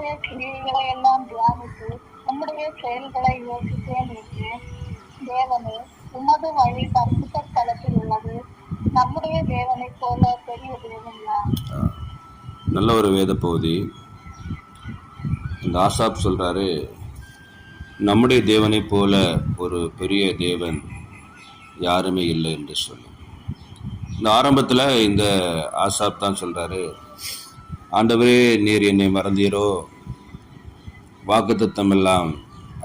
உம்முடைய கிரியைகளை எல்லாம் தியானித்து உம்முடைய செயல்களை யோசித்தேன் என்று. தேவனே, உமது வழி பரிசுத்த ஸ்தலத்தில் உள்ளது. நம்முடைய தேவனை போல பெரிய தேவன் யார்? நல்ல ஒரு வேத பகுதி. இந்த ஆசாப் சொல்றாரு, நம்முடைய தேவனை போல ஒரு பெரிய தேவன் யாருமே இல்லை என்று சொல்லி. இந்த ஆரம்பத்தில் இந்த ஆசாப் தான் சொல்றாரு, ஆண்டவரே நீர் என்னை மறந்தீரோ, வாக்குத்தத்தம் எல்லாம்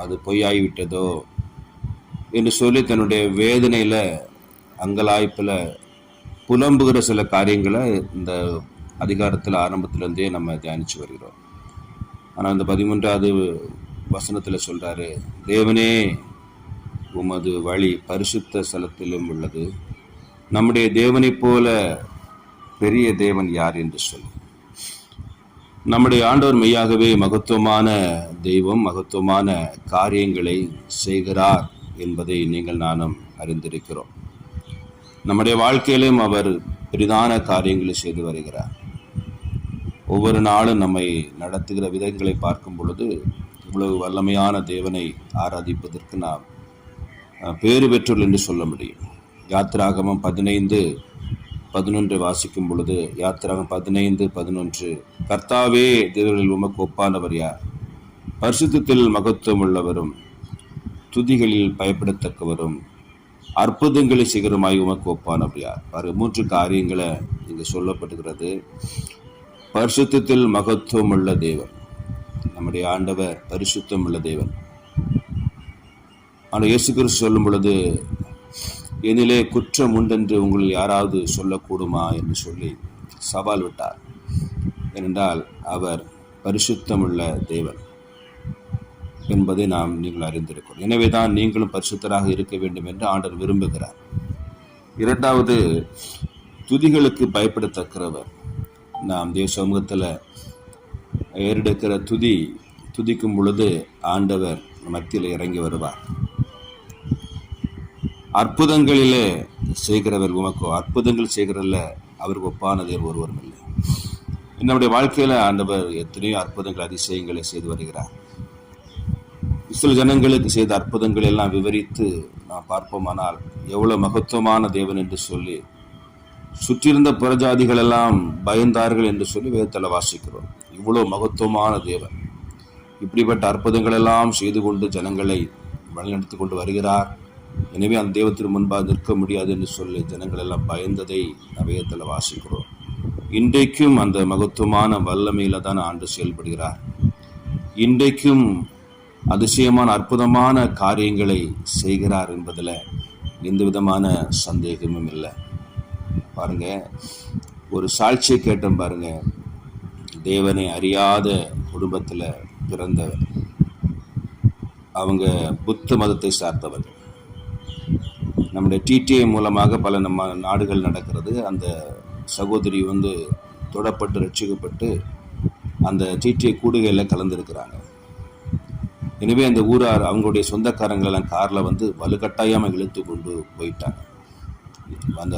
அது பொய்யாகிவிட்டதோ என்று சொல்லி தன்னுடைய வேதனையில் அங்கலாய்ப்பில் புலம்புகிற சில காரியங்களை இந்த அதிகாரத்தில் ஆரம்பத்திலேருந்தே நம்ம தியானித்து வருகிறோம். ஆனால் இந்த 13வது வசனத்தில் சொல்கிறாரு, தேவனே உமது வழி பரிசுத்த ஸ்தலத்திலும் உள்ளது. நம்முடைய தேவனைப் போல பெரிய தேவன் யார் என்று சொல்லி. நம்முடைய ஆண்டவர் மெய்யாகவே மகத்துவமான தெய்வம், மகத்துவமான காரியங்களை செய்கிறார் என்பதை நீங்கள் நானும் அறிந்திருக்கிறோம். நம்முடைய வாழ்க்கையிலும் அவர் பெரிதான காரியங்களை செய்து வருகிறார். ஒவ்வொரு நாளும் நம்மை நடத்துகிற விதங்களை பார்க்கும் பொழுது இவ்வளவு வல்லமையான தேவனை ஆராதிப்பதற்கு நாம் பேறு பெற்றுள் என்று சொல்ல முடியும். யாத்திராகமம் 15:11 வாசிக்கும் பொழுது, யாத்திராகமம் 15:11, கர்த்தாவே தேவர்களில் உமக்கு ஒப்பானவர் யார்? பரிசுத்தத்தில் மகத்துவம் உள்ளவரும் துதிகளில் பயப்படத்தக்கவரும் அற்புதங்களை சிகரமாய் உமக்கு ஒப்பானவர் யார்? 3 காரியங்களை இங்கு சொல்லப்படுகிறது. பரிசுத்தத்தில் மகத்துவம் உள்ள தேவன், நம்முடைய ஆண்டவர் பரிசுத்தம் உள்ள தேவன். ஆனால் இயேசு கிறிஸ்து சொல்லும் பொழுது, என்னிலே குற்றம் உண்டென்று உங்களில் யாராவது சொல்லக்கூடுமா என்று சொல்லி சவால் விட்டார். ஏனென்றால் அவர் பரிசுத்தமுள்ள தேவன் என்பதை நீங்கள் அறிந்திருக்கிறோம். எனவே தான் நீங்களும் பரிசுத்தராக இருக்க வேண்டும் என்று ஆண்டவர் விரும்புகிறார். 2வது, துதிகளுக்கு பயப்படத்தக்கிறவர். நாம் தேவ சமூகத்தில் ஏறெடுக்கிற துதிக்கும் பொழுது ஆண்டவர் மத்தியில் இறங்கி வருவார். அற்புதங்களிலே செய்கிறவர் உமக்கோ, அற்புதங்கள் செய்கிறதில் அவருக்கு ஒப்பான தேவன் ஒருவரும் இல்லை. நம்முடைய வாழ்க்கையில் ஆண்டவர் எத்தனையோ அற்புதங்கள் அதிசயங்களை செய்து வருகிறார். சில ஜனங்களுக்கு செய்த அற்புதங்கள் எல்லாம் விவரித்து நாம் பார்ப்போமானால் எவ்வளவு மகத்துவமான தேவன் என்று சொல்லி சுற்றியிருந்த புறஜாதிகள் எல்லாம் பயந்தார்கள் என்று சொல்லி வேதத்தில் வாசிக்கிறோம். இவ்வளவு மகத்துவமான தேவன் இப்படிப்பட்ட அற்புதங்கள் எல்லாம் செய்து கொண்டு ஜனங்களை வழிநடத்தி கொண்டு வருகிறார். எனவே அந்த தெய்வத்திற்கு முன்பாக நிற்க முடியாது என்று சொல்லி ஜனங்கள் எல்லாம் பயந்ததை வேதத்தில் வாசிக்கிறோம். இன்றைக்கும் அந்த மகத்துவமான வல்லமையில தான் ஆண்டு செயல்படுகிறார். இன்றைக்கும் அதிசயமான அற்புதமான காரியங்களை செய்கிறார் என்பதில் எந்த விதமான சந்தேகமும் இல்லை. பாருங்க, ஒரு சாட்சியை கேட்டோம் பாருங்க. தேவனை அறியாத குடும்பத்தில் பிறந்தவர், அவங்க புத்த மதத்தை சார்ந்தவர்கள். நம்முடைய டிடிஐ மூலமாக பல நம்ம நாடுகள் நடக்கிறது. அந்த சகோதரி தொடப்பட்டு ரட்சிக்கப்பட்டு அந்த டிடிஐ கூடுகையில் கலந்துருக்கிறாங்க. எனவே அந்த ஊரார் அவங்களுடைய சொந்தக்காரங்களெல்லாம் காரில் வலுக்கட்டாயமாக இழுத்து கொண்டு போயிட்டாங்க. அந்த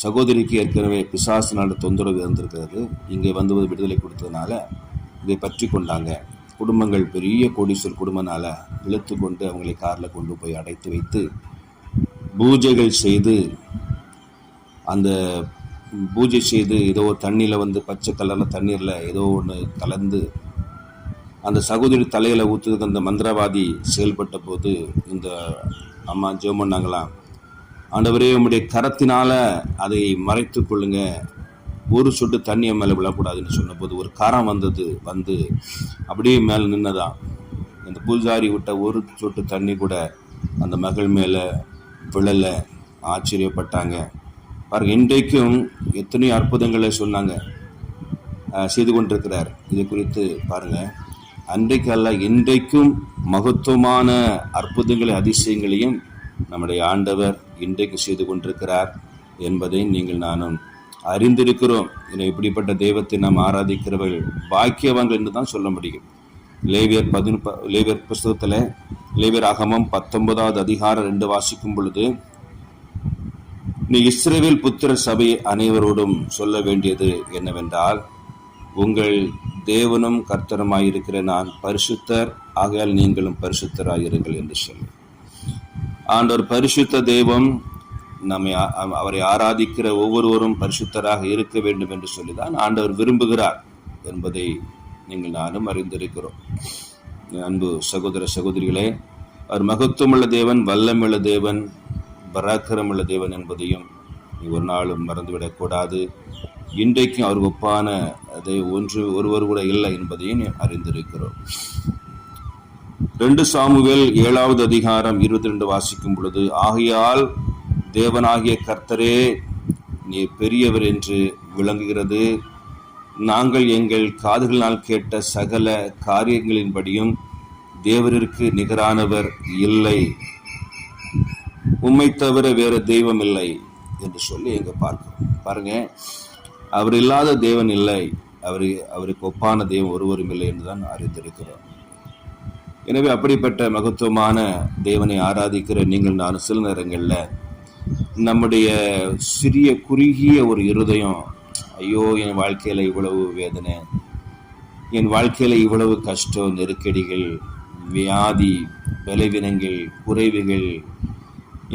சகோதரிக்கு ஏற்கனவே பிசாசினால தொந்தரவு இருந்திருக்கிறது. இங்கே விடுதலை கொடுத்ததுனால இதை பற்றி கொண்டாங்க. குடும்பங்கள் பெரிய கோடீஸ்வரர் குடும்பனால இழுத்து கொண்டு அவங்களை காரில் கொண்டு போய் அடைத்து வைத்து பூஜைகள் செய்து, அந்த பூஜை செய்து ஏதோ தண்ணியில் பச்சை கலரில் தண்ணீரில் ஏதோ ஒன்று கலந்து அந்த சகோதரி தலையில் ஊற்றுறதுக்கு அந்த மந்திரவாதி செயல்பட்ட போது இந்த அம்மா ஜெபம் பண்ணாங்களாம், ஆண்டவரே உம்முடைய கரத்தினால அதை மறைத்து கொள்ளுங்க, ஒரு சொட்டு தண்ணி மேலே விழக்கூடாதுன்னு சொன்னபோது ஒரு கரம் வந்து அப்படியே மேலே நின்னதான். அந்த பூஜாரி விட்ட ஒரு சொட்டு தண்ணி கூட அந்த மகள் மேலே விழலை. ஆச்சரியப்பட்டாங்க. பாருங்க, இன்றைக்கும் எத்தனையோ அற்புதங்களை சொன்னாங்க, செய்து கொண்டிருக்கிறார். இது குறித்து பாருங்க, அன்றைக்கு அல்ல இன்றைக்கும் மகத்துவமான அற்புதங்களை அதிசயங்களையும் நம்முடைய ஆண்டவர் இன்றைக்கு செய்து கொண்டிருக்கிறார் என்பதை நானும் அறிந்திருக்கிறோம். இப்படிப்பட்ட தெய்வத்தை நாம் ஆராதிக்கிறவர்கள் பாக்கியவான்கள் என்று தான் சொல்ல முடியும். லேவியர் புஸ்தகத்தில் லேவியர் ஆகமம் 19வது அதிகாரம் 2 வாசிக்கும் பொழுது, நீ இஸ்ரவேல் புத்திர சபை அனைவரோடும் சொல்ல வேண்டியது என்னவென்றால், உங்கள் தேவனும் கர்த்தருமாயிருக்கிற நான் பரிசுத்தர், ஆகையால் நீங்களும் பரிசுத்தராயிருங்கள் என்று சொல்லி ஆண்டவர் பரிசுத்த தெய்வம். அவரை ஆராதிக்கிற ஒவ்வொருவரும் பரிசுத்தராக இருக்க வேண்டும் என்று சொல்லிதான் ஆண்டவர் விரும்புகிறார் என்பதை நீங்கள் நானும் அறிந்திருக்கிறோம். அன்பு சகோதர சகோதரிகளே, அவர் மகத்துவமுள்ள தேவன், வல்லமுள்ள தேவன், பராக்கிரமுள்ள தேவன் என்பதையும் ஒரு நாளும் மறந்துவிடக்கூடாது. இன்றைக்கும் அவர் ஒப்பான அதை ஒருவர் கூட இல்லை என்பதையும் அறிந்திருக்கிறோம். 2 சாமுவேல் 7வது அதிகாரம் 22 வாசிக்கும் பொழுது, ஆகையால் தேவனாகிய கர்த்தரே நீர் பெரியவர் என்று விளங்குகிறது. நாங்கள் எங்கள் காதுகளினால் கேட்ட சகல காரியங்களின்படியும் தேவருக்கு நிகரானவர் இல்லை, உம்மை தவிர வேற தெய்வம் இல்லை என்று சொல்லி எங்க பார்க்கிறோம். பாருங்க, அவர் இல்லாத தேவன் இல்லை, அவருக்கு ஒப்பான தெய்வம் ஒருவரும் இல்லை என்றுதான் அறிந்திருக்கிறோம். எனவே அப்படிப்பட்ட மகத்துவமான தேவனை ஆராதிக்கிற நீங்கள் நான் சில நேரங்களில் நம்முடைய சிறிய குறுகிய ஒரு இருதயம், ஐயோ என் வாழ்க்கையில இவ்வளவு வேதனை, என் வாழ்க்கையில இவ்வளவு கஷ்டம், நெருக்கடிகள், வியாதி, பலவீனங்கள், குறைவுகள்,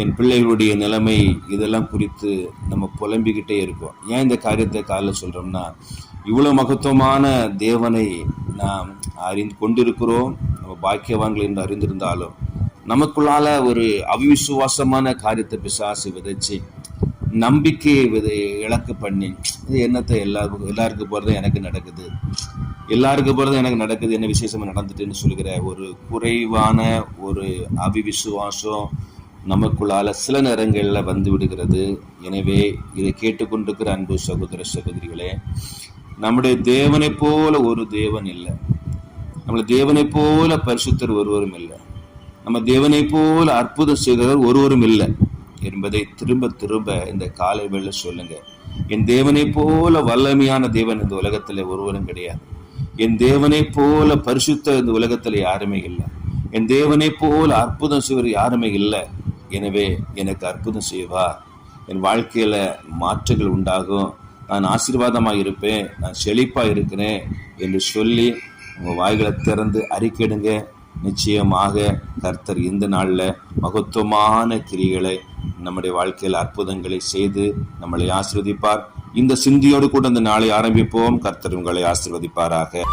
என் பிள்ளைகளுடைய நிலைமை, இதெல்லாம் குறித்து நம்ம புலம்பிக்கிட்டே இருக்கோம். ஏன் இந்த காரியத்தை காலைல சொல்றோம்னா, இவ்வளவு மகத்துவமான தேவனை நாம் அறிந்து கொண்டிருக்கிறோம். நம்ம பாக்கியவான்கள் என்று அறிந்திருந்தாலும் நமக்குள்ளால ஒரு அவிசுவாசமான காரியத்தை பிசாசு விதைச்சு நம்பிக்கையை இழக்க பண்ணி, என்னத்தை எல்லாருக்கும் போறது எனக்கு நடக்குது, எல்லாருக்கும் போறது எனக்கு நடக்குது, என்ன விசேஷமா நடந்துட்டுன்னு சொல்கிற ஒரு குறைவான ஒரு அவிவிசுவாசம் நமக்குள்ளால சில நேரங்களில் வந்து விடுகிறது. எனவே இதை கேட்டுக்கொண்டிருக்கிற அன்பு சகோதர சகோதரிகளே, நம்முடைய தேவனை போல ஒரு தேவன் இல்லை, நம்மள தேவனை போல பரிசுத்தர் ஒருவரும் இல்லை, நம்ம தேவனை போல அற்புதம் செய்கிறவர் ஒருவரும் இல்லை என்பதை திரும்ப திரும்ப இந்த காலை வேளை சொல்லுங்க. என் தேவனை போல வல்லமையான தேவன் இந்த உலகத்துல ஒருவரும் கிடையாது. என் தேவனை போல பரிசுத்த இந்த உலகத்துல யாருமே இல்லை. என் தேவனை போல அற்புதம் செய்வர் யாருமே இல்லை. எனவே எனக்கு அற்புதம் செய்வா, என் வாழ்க்கையில மாற்றங்கள் உண்டாகும், நான் ஆசீர்வாதமாக இருப்பேன், நான் செழிப்பா இருக்கிறேன் என்று சொல்லி உங்க வாய்களை திறந்து அறிக்கையிடுங்க. நிச்சயமாக கர்த்தர் இந்த நாளில் மகத்துவமான கிரிகளை நம்முடைய வாழ்க்கையில் அற்புதங்களை செய்து நம்மளை ஆசீர்வதிப்பார். இந்த சிந்தியோடு கூட இந்த நாளை ஆரம்பிப்போம். கர்த்தர் உங்களை ஆசீர்வதிப்பாராக.